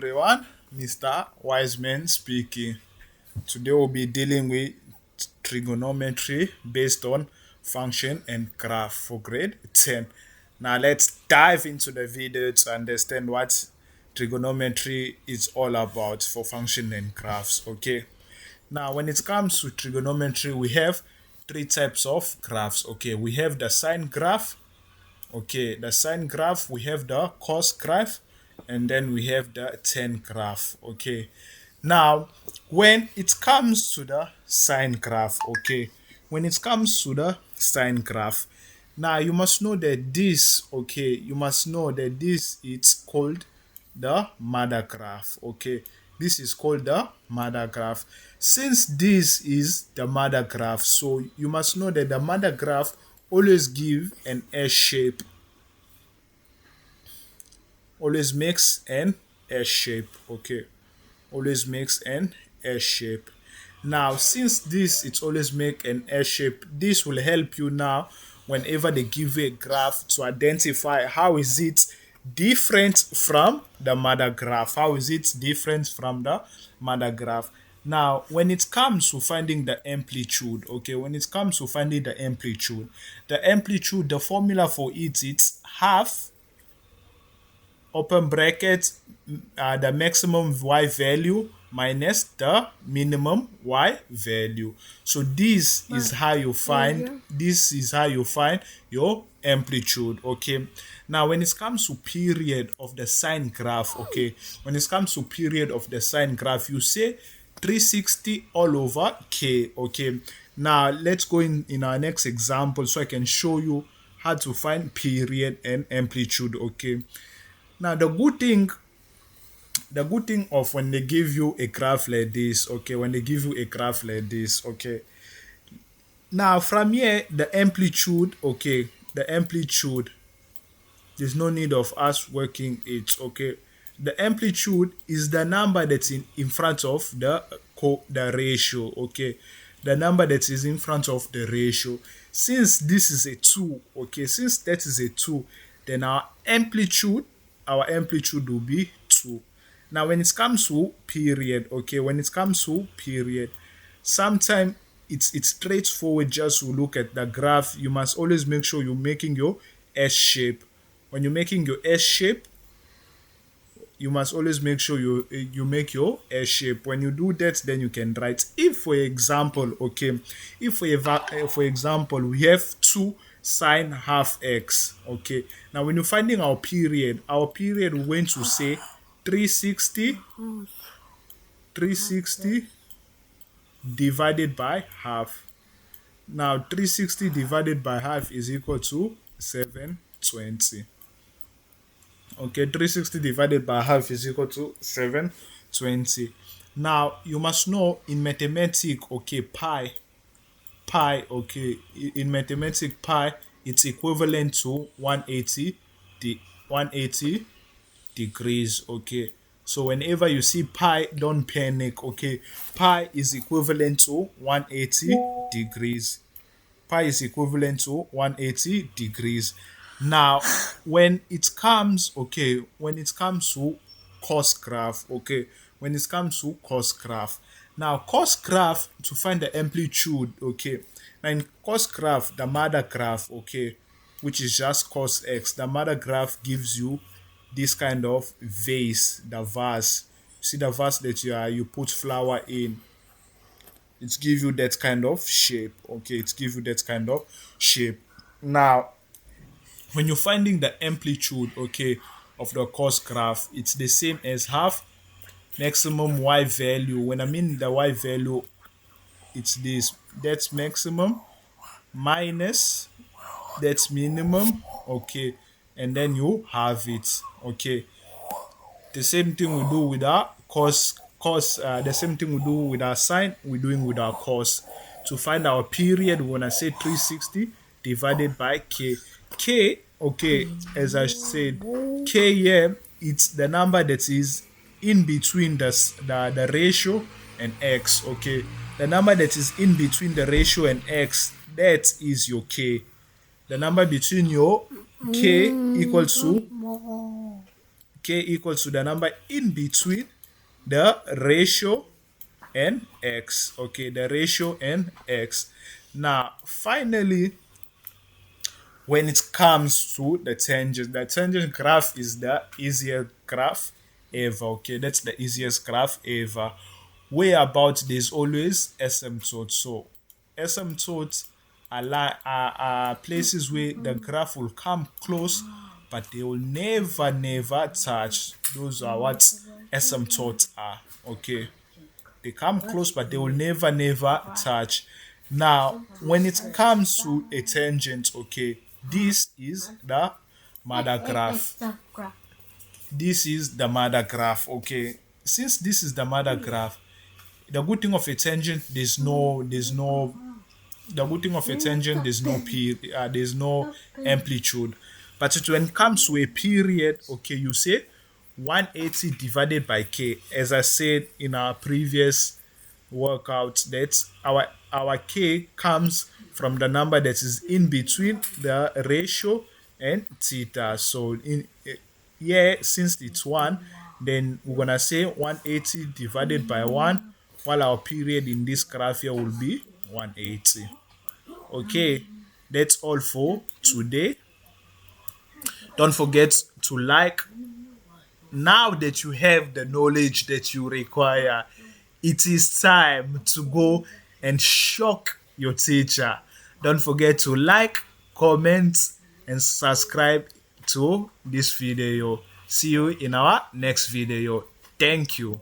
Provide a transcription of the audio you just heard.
Everyone, Mr. Wiseman speaking. Today we'll be dealing with trigonometry based on function and graph for grade 10. Now let's dive into the video to understand what trigonometry is all about for function and graphs. Okay. Now when it comes to trigonometry, we have three types of graphs. Okay, we have the sine graph. Okay, the sine graph, we have the cos graph, and then we have the tan graph. Okay, now when it comes to the sine graph, okay, when it comes to the sine graph, now you must know that this, okay, you must know that this is called the mother graph. Okay, this is called the mother graph. Since this is the mother graph, so you must know that the mother graph always give an S shape, always makes an S shape. Okay, always makes an S shape. Now since this it always make an S shape, this will help you now whenever they give you a graph to identify how is it different from the mother graph. How is it different from the mother graph? Now when it comes to finding the amplitude, okay, when it comes to finding the amplitude, the formula for it, it's half, open bracket, the maximum y value minus the minimum y value. So this is how you find your amplitude. Okay, now when it comes to period of the sine graph, okay, when it comes to period of the sine graph, you say 360 all over k. Okay, now let's go in our next example so I can show you how to find period and amplitude. Okay, now the good thing of when they give you a graph like this, okay, when they give you a graph like this, okay, now from here the amplitude, okay, the amplitude, there's no need of us working it. Okay, the amplitude is the number that's in front of the ratio. Okay, the number that is in front of the ratio. Since this is a 2, okay, since that is a 2, then our amplitude will be 2. Now when it comes to period, okay, when it comes to period, sometimes it's straightforward. Just to look at the graph, you must always make sure you're making your S shape. When you're making your S shape, you must always make sure you make your S shape. When you do that, then you can write. If for example, okay, if for example we have 2 sine half x, okay, now when you're finding our period, we're going to say 360 divided by half. Now 360 divided by half is equal to 720. Okay, 360 divided by half is equal to 720. Now you must know in mathematics, okay, okay, in mathematics pi, it's equivalent to 180 degrees. Okay, so whenever you see pi, don't panic. Okay, pi is equivalent to 180 degrees. Pi is equivalent to 180 degrees. Now when it comes, okay, when it comes to cos graph, okay, when it comes to cos graph, now cos graph, to find the amplitude, okay, now in cos graph, the mother graph, okay, which is just cos x, the mother graph gives you this kind of vase, the vase. See the vase that you put flour in, it gives you that kind of shape. Okay, it gives you that kind of shape. Now when you're finding the amplitude, okay, of the cos graph, it's the same as half maximum y value. When I mean the y value, it's this, that's maximum minus that's minimum. Okay, and then you have it. Okay, the same thing we do with our the same thing we do with our sine, we're doing with our cos. To find our period, when I say 360 divided by k, okay, as I said, k here, it's the number that is in between the ratio and x. Okay, the number that is in between the ratio and x, that is your k. The number between your k equals to k equals to the number in between the ratio and x. Okay, the ratio and x. Now, finally, when it comes to the tangent graph is the easiest graph ever. Okay, that's the easiest graph ever. Whereabout there's always asymptotes. So asymptotes are places where the graph will come close, but they will never touch. Those are what asymptotes are. Okay, they come close, but they will never touch. Now, when it comes to a tangent, okay, this is the mother graph. This is the mother graph. Okay, since this is the mother graph, the good thing of a tangent, the good thing of a tangent, there's no amplitude. But when it comes to a period, okay, you say 180 divided by k. As I said in our previous workout, that our k comes from the number that is in between the ratio and theta. So in here, since it's 1, then we're gonna say 180 divided by 1, while our period in this graph here will be 180. Okay, that's all for today. Don't forget to like. Now that you have the knowledge that you require, it is time to go and shock your teacher. Don't forget to like, comment, and subscribe to this video. See you in our next video. Thank you.